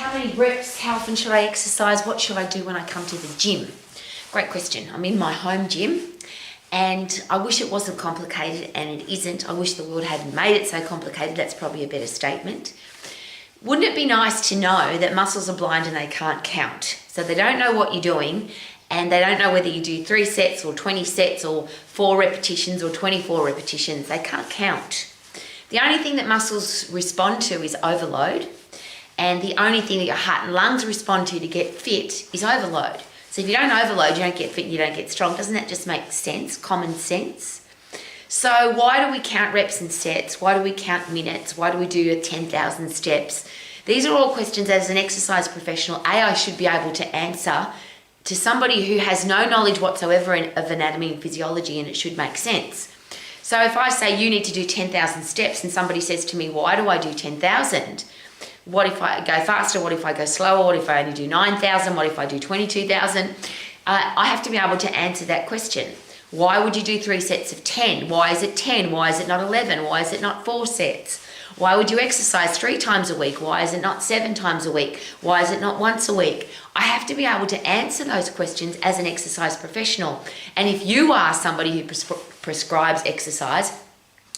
How many reps? How often should I exercise? What should I do when I come to the gym? Great question. I'm in my home gym and I wish it wasn't complicated, and it isn't. I wish the world hadn't made it so complicated. That's probably a better statement. Wouldn't it be nice to know that muscles are blind and they can't count? So they don't know what you're doing, and they don't know whether you do 3 sets or 20 sets or 4 repetitions or 24 repetitions. They can't count. The only thing that muscles respond to is overload, and the only thing that your heart and lungs respond to get fit is overload. So if you don't overload, you don't get fit, you don't get strong. Doesn't that just make sense? Common sense. So why do we count reps and sets? Why do we count minutes? Why do we do 10,000 steps? These are all questions as an exercise professional, I should be able to answer to somebody who has no knowledge whatsoever of anatomy and physiology, and it should make sense. So if I say you need to do 10,000 steps and somebody says to me, why do I do 10,000? What if I go faster? What if I go slower? What if I only do 9,000? What if I do 22,000? I have to be able to answer that question. Why would you do 3 sets of 10? Why is it 10? Why is it not 11? Why is it not 4 sets? Why would you exercise 3 times a week? Why is it not 7 times a week? Why is it not once a week? I have to be able to answer those questions as an exercise professional. And if you are somebody who prescribes exercise,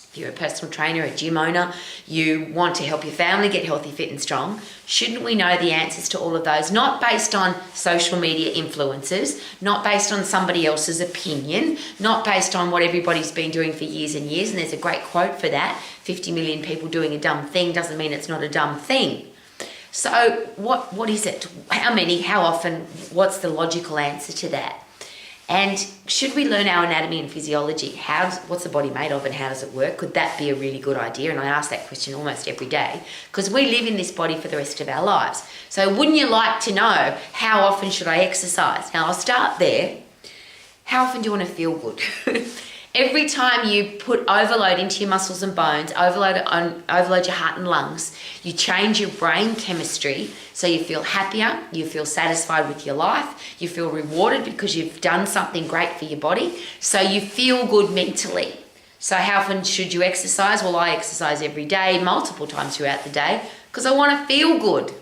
if you're a personal trainer, a gym owner, you want to help your family get healthy, fit and strong, shouldn't we know the answers to all of those? Not based on social media influencers, not based on somebody else's opinion, not based on what everybody's been doing for years and years. And there's a great quote for that: 50 million people doing a dumb thing doesn't mean it's not a dumb thing. So what is it? How many? How often? What's the logical answer to that? And should we learn our anatomy and physiology? What's the body made of and how does it work? Could that be a really good idea? And I ask that question almost every day because we live in this body for the rest of our lives. So wouldn't you like to know how often should I exercise? Now I'll start there. How often do you want to feel good? Every time you put overload into your muscles and bones, overload your heart and lungs, you change your brain chemistry so you feel happier, you feel satisfied with your life, you feel rewarded because you've done something great for your body, so you feel good mentally. So how often should you exercise? Well, I exercise every day, multiple times throughout the day, because I want to feel good.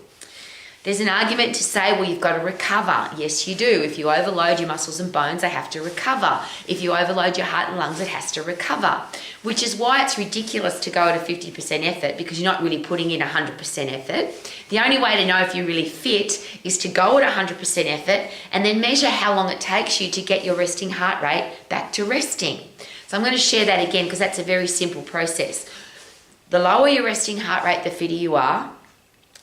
There's an argument to say, well, you've got to recover. Yes, you do. If you overload your muscles and bones, they have to recover. If you overload your heart and lungs, it has to recover, which is why it's ridiculous to go at a 50% effort, because you're not really putting in 100% effort. The only way to know if you're really fit is to go at 100% effort and then measure how long it takes you to get your resting heart rate back to resting. So I'm going to share that again because that's a very simple process. The lower your resting heart rate, the fitter you are.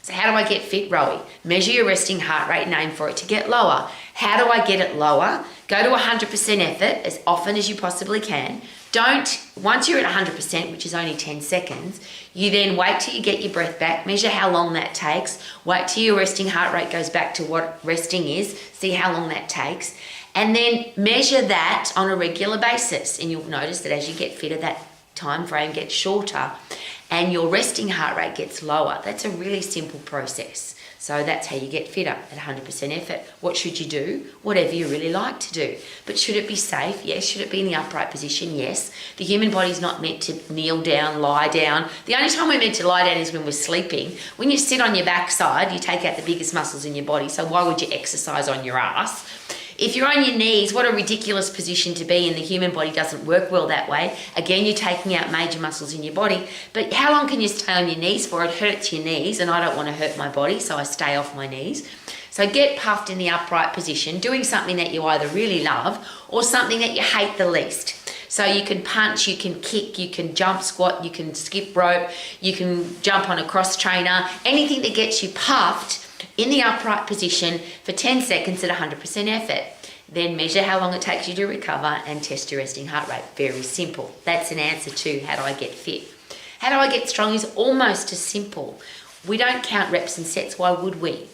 So how do I get fit, Rowie? Measure your resting heart rate and aim for it to get lower. How do I get it lower? Go to 100% effort as often as you possibly can. Once you're at 100%, which is only 10 seconds, you then wait till you get your breath back, measure how long that takes, wait till your resting heart rate goes back to what resting is, see how long that takes, and then measure that on a regular basis. And you'll notice that as you get fitter, that time frame gets shorter and your resting heart rate gets lower. That's a really simple process. So that's how you get fitter at 100% effort. What should you do? Whatever you really like to do. But should it be safe? Yes. Should it be in the upright position? Yes. The human body's not meant to kneel down, lie down. The only time we're meant to lie down is when we're sleeping. When you sit on your backside, you take out the biggest muscles in your body. So why would you exercise on your ass? If you're on your knees, what a ridiculous position to be in. The human body doesn't work well that way. Again, you're taking out major muscles in your body. But how long can you stay on your knees for? It hurts your knees, and I don't want to hurt my body, so I stay off my knees. So get puffed in the upright position, doing something that you either really love or something that you hate the least. So you can punch, you can kick, you can jump squat, you can skip rope, you can jump on a cross trainer, anything that gets you puffed in the upright position for 10 seconds at 100% effort. Then measure how long it takes you to recover and test your resting heart rate. Very simple. That's an answer to how do I get fit. How do I get strong is almost as simple. We don't count reps and sets. Why would we?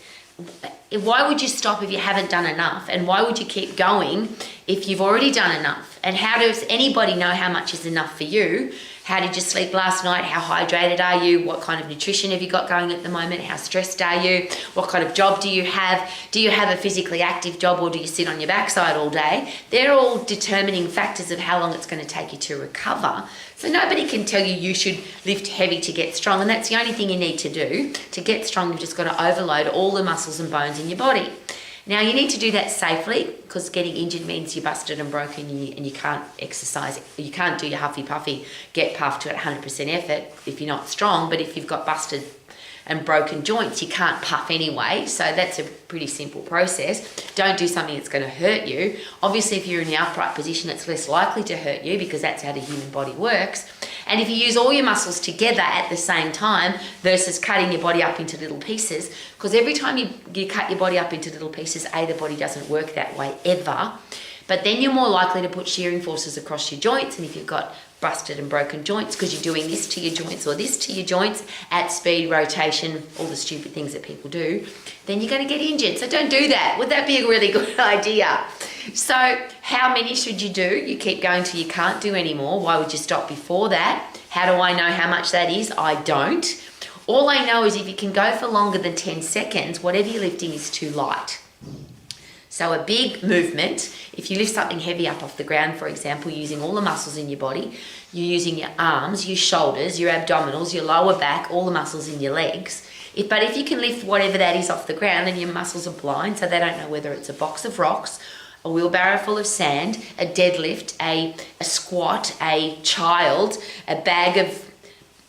Why would you stop if you haven't done enough? And why would you keep going if you've already done enough? And how does anybody know how much is enough for you? How did you sleep last night? How hydrated are you? What kind of nutrition have you got going at the moment? How stressed are you? What kind of job do you have? Do you have a physically active job, or do you sit on your backside all day? They're all determining factors of how long it's going to take you to recover. So nobody can tell you you should lift heavy to get strong, and that's the only thing you need to do. To get strong, you've just got to overload all the muscles and bones in your body. Now, you need to do that safely, because getting injured means you're busted and broken and you can't exercise. You can't do your huffy puffy, get puffed to at 100% effort if you're not strong. But if you've got busted and broken joints, you can't puff anyway. So that's a pretty simple process. Don't do something that's going to hurt you. Obviously, if you're in the upright position, it's less likely to hurt you, because that's how the human body works. And if you use all your muscles together at the same time versus cutting your body up into little pieces, because every time you cut your body up into little pieces, the body doesn't work that way ever. But then you're more likely to put shearing forces across your joints. And if you've got busted and broken joints because you're doing this to your joints or this to your joints at speed, rotation, all the stupid things that people do, then you're going to get injured. So don't do that. Would that be a really good idea? So how many should you do? You keep going till you can't do anymore. Why would you stop before that? How do I know how much that is? I don't. All I know is if you can go for longer than 10 seconds, whatever you're lifting is too light. So a big movement, if you lift something heavy up off the ground, for example, using all the muscles in your body, you're using your arms, your shoulders, your abdominals, your lower back, all the muscles in your legs. But if you can lift whatever that is off the ground, and your muscles are blind, so they don't know whether it's a box of rocks, a wheelbarrow full of sand, a deadlift, a squat, a child, a bag of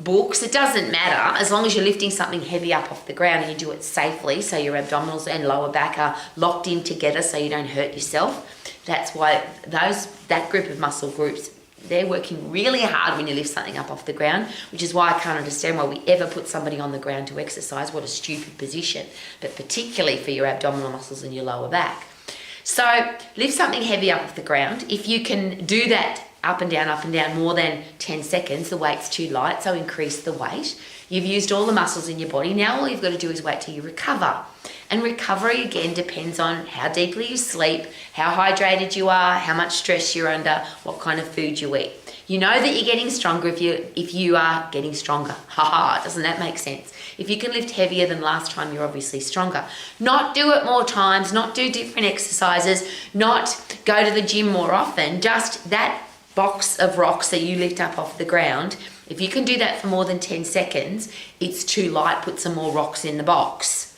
books, it doesn't matter, as long as you're lifting something heavy up off the ground and you do it safely, so your abdominals and lower back are locked in together so you don't hurt yourself. That's why that group of muscle groups, they're working really hard when you lift something up off the ground, which is why I can't understand why we ever put somebody on the ground to exercise. What a stupid position, but particularly for your abdominal muscles and your lower back. So lift something heavy up off the ground. If you can do that up and down more than 10 seconds, the weight's too light, so increase the weight. You've used all the muscles in your body. Now all you've got to do is wait till you recover. And recovery, again, depends on how deeply you sleep, how hydrated you are, how much stress you're under, what kind of food you eat. You know that you're getting stronger if you are getting stronger. Doesn't that make sense? If you can lift heavier than last time, you're obviously stronger. Not do it more times, not do different exercises, not go to the gym more often, just that box of rocks that you lift up off the ground. If you can do that for more than 10 seconds, it's too light, put some more rocks in the box.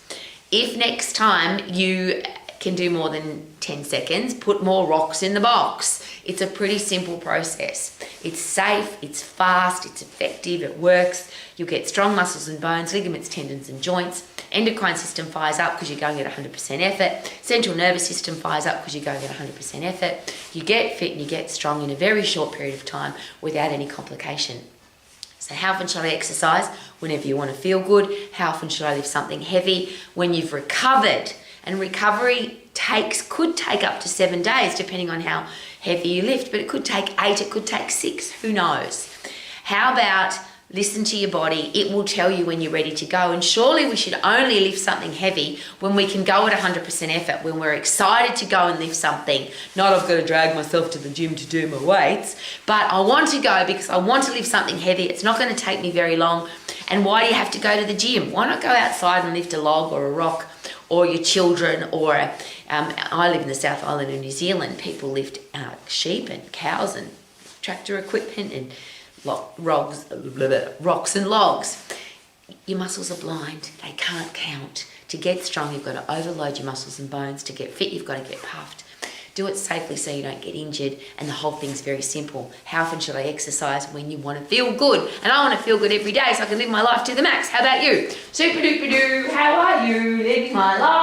If next time you can do more than 10 seconds, put more rocks in the box. It's a pretty simple process. It's safe, it's fast, it's effective, it works. You'll get strong muscles and bones, ligaments, tendons and joints. Endocrine system fires up because you're going at 100% effort. Central nervous system fires up because you're going at 100% effort. You get fit and you get strong in a very short period of time without any complication. So how often should I exercise? Whenever you want to feel good. How often should I lift something heavy? When you've recovered. And recovery could take up to 7 days, depending on how heavy you lift, but it could take 8, it could take 6, who knows? How about listen to your body? It will tell you when you're ready to go. And surely we should only lift something heavy when we can go at 100% effort, when we're excited to go and lift something. Not I've got to drag myself to the gym to do my weights, but I want to go because I want to lift something heavy. It's not going to take me very long. And why do you have to go to the gym? Why not go outside and lift a log or a rock, or your children, or I live in the South Island of New Zealand. People lift sheep and cows and tractor equipment and rocks and logs. Your muscles are blind. They can't count. To get strong, you've got to overload your muscles and bones. To get fit, you've got to get puffed. Do it safely so you don't get injured, and the whole thing's very simple. How often should I exercise? When you want to feel good. And I want to feel good every day so I can live my life to the max. How about you? Super duper doo, how are you living my life?